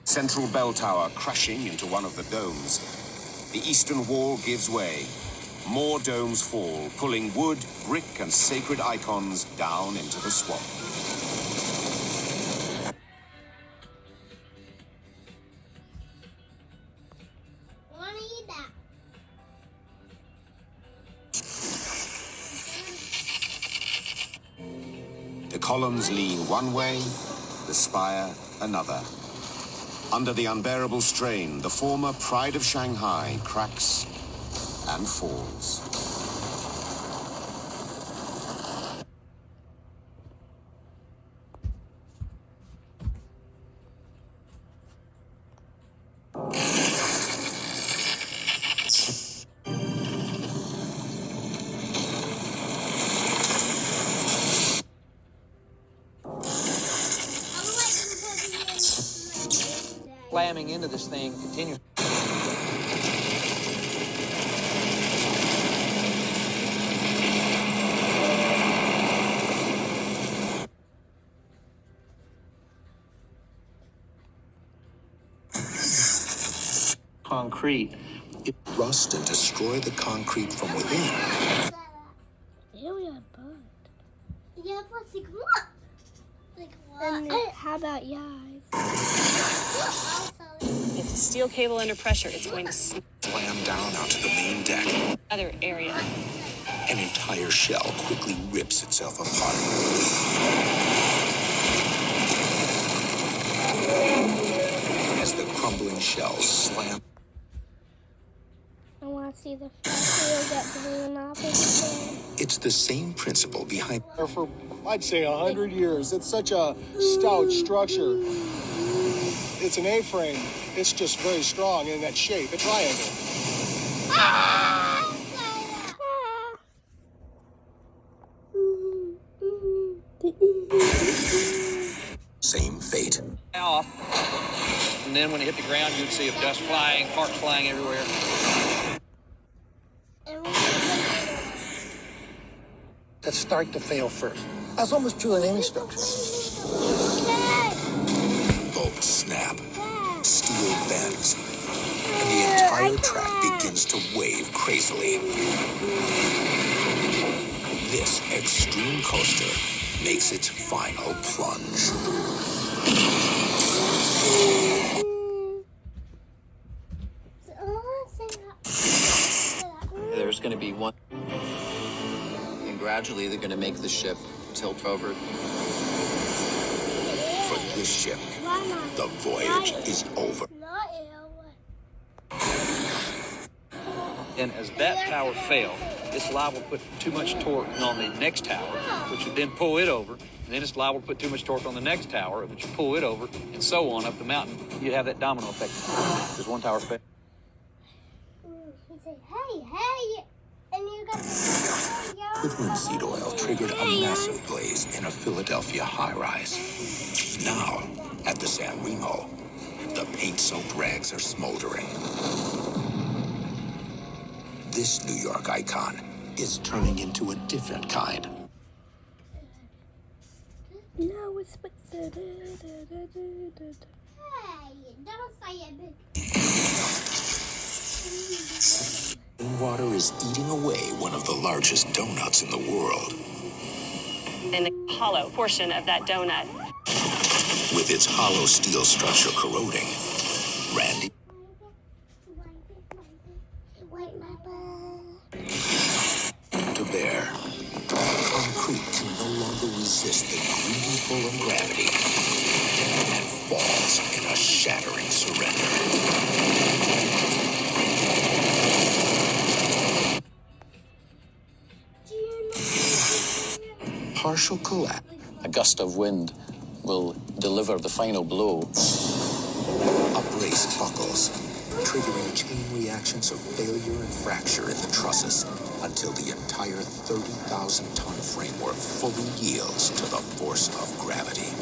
Central bell tower crashing into one of the domes. The eastern wall gives way. More domes fall, pulling wood, brick, and sacred icons down into the swamp. I want to eat that. The columns lean one way, the spire another. Under the unbearable strain, the former pride of Shanghai cracks and falls. Slamming into this thing continues. Concrete. It rust and destroy the concrete from within. Ew, yeah, bird. Yeah, but like what? Like what? And how about yours? It's a steel cable under pressure. It's going to Slam down onto the main deck. other area. An entire shell quickly rips itself apart. As the crumbling shells slam. I want to see the field get blown off again. It's the same principle behind. For, I'd say, 100 years. It's such a stout structure. It's an A-frame. It's just very strong in that shape, a triangle. Same fate. Off. And then when it hit the ground, you'd see dust flying, parts flying everywhere. That start to fail first. That's almost true in any structure. Bolts snap. Steel bends. And the entire track begins to wave crazily. This extreme coaster makes its final plunge. There's going to be one. And gradually they're going to make the ship tilt over. For this ship, the voyage is over. And as that tower failed, it's liable to put too much torque on the next tower, which would then pull it over. And then it's liable to put too much torque on the next tower, which would pull it over, and so on up the mountain. You'd have that domino effect. There's one tower failed. He said, hey, and you got With linseed oil triggered a massive blaze in a Philadelphia high-rise. Now, at the San Remo, the paint-soaked rags are smoldering. This New York icon is turning into a different kind. No, it's Hey, don't say it. Water is eating away one of the largest donuts in the world. In the hollow portion of that donut. With its hollow steel structure corroding, Randy to bear. Concrete can no longer resist the greedy pull of gravity and falls in a shattering surrender. Partial collapse. A gust of wind will deliver the final blow. A brace buckles, triggering chain reactions of failure and fracture in the trusses until the entire 30,000-ton framework fully yields to the force of gravity.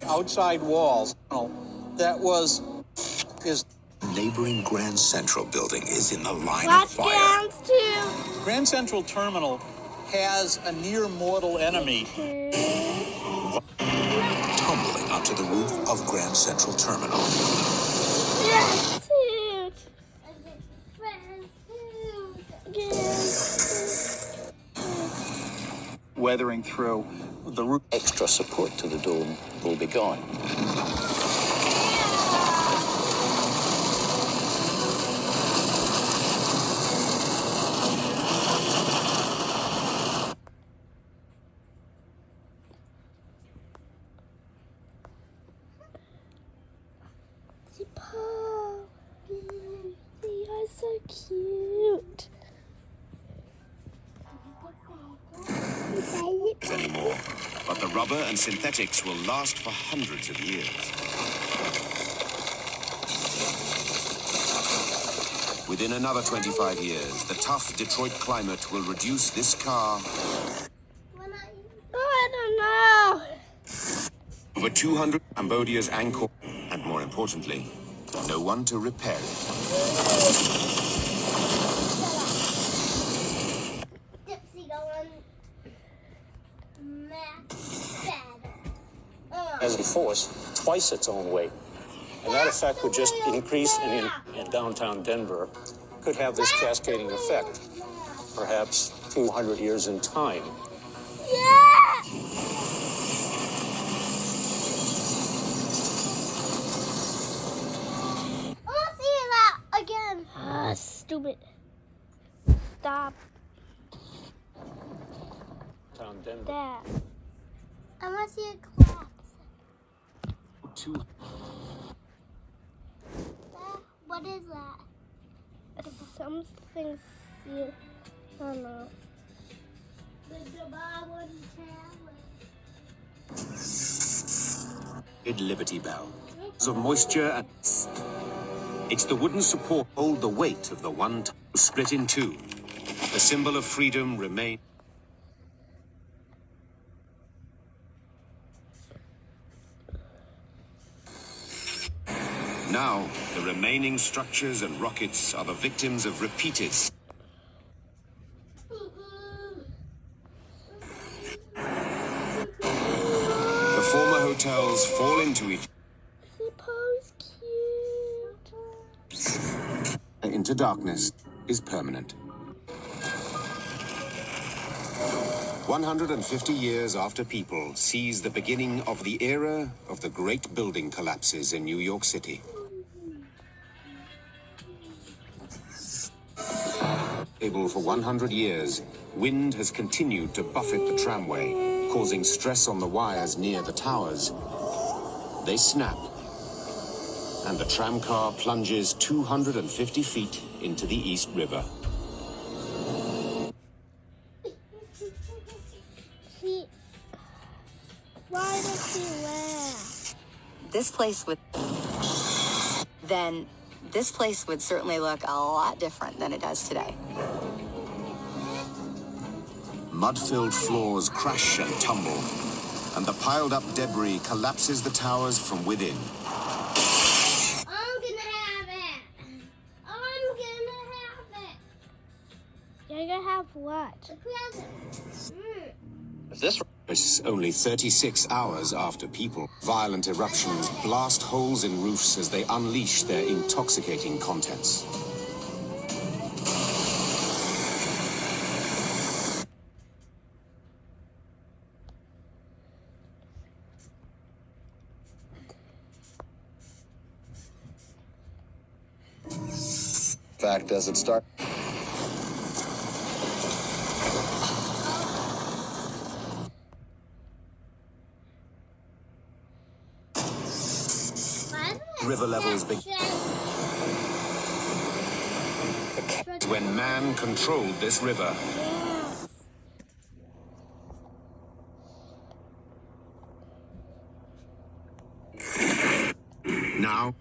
Outside walls, that is neighboring Grand Central building is in the line of Watch fire. Downs too. Grand Central Terminal has a near mortal enemy. Tumbling onto the roof of Grand Central Terminal. Yes, dude. Weathering through the roof. Extra support to the dome will be gone. They are so cute. Anymore, but the rubber and synthetics will last for hundreds of years. Within another 25 years, the tough Detroit climate will reduce this car I don't know. over 200 Cambodia's Angkor, and more importantly, no one to repair it. Has a force twice its own weight. And that effect would just increase in downtown Denver. Could have this cascading effect, perhaps 200 years in time. Yeah! I want to see that again. Ah, stupid. Stop Downtown Denver. that. I want to see it collapse. What is that? Something you don't know. Liberty Bell. So moisture and it's the wooden support hold the weight of the one split in two. The symbol of freedom remains. Now, the remaining structures and rockets are the victims of repeated. The former hotels fall into each Suppose cute. into darkness is permanent. 150 years after people sees the beginning of the era of the great building collapses in New York City. Stable for 100 years, wind has continued to buffet the tramway, causing stress on the wires near the towers. They snap, and the tramcar plunges 250 feet into the East River. Why does she laugh? This place would certainly look a lot different than it does today. Mud-filled floors crash and tumble, and the piled-up debris collapses the towers from within. I'm gonna have it. You're gonna have what? The present. Is this It's only 36 hours after people. Violent eruptions blast holes in roofs as they unleash their intoxicating contents. Fact as it starts. River levels begin when man controlled this river. Now,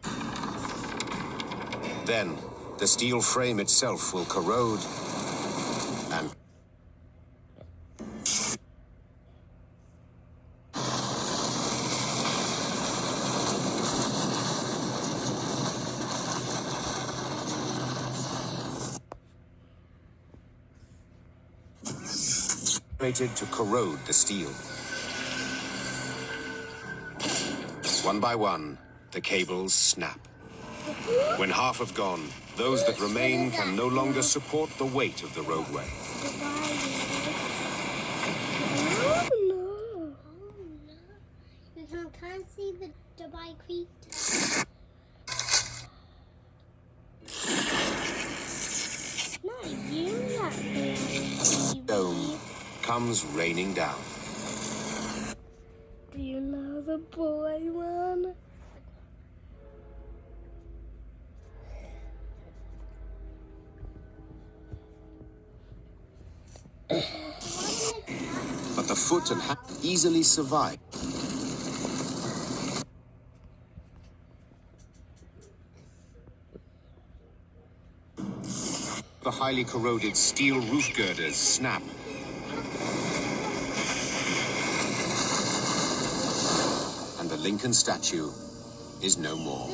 then, the steel frame itself will corrode and to corrode the steel. One by one, the cables snap. When half have gone, those that remain can no longer support the weight of the roadway. Oh no! You can't see the Dubai Creek. Not you, that baby. Dome comes raining down. Do you know the boy one? But the foot and hand easily survive. The highly corroded steel roof girders snap. And the Lincoln statue is no more.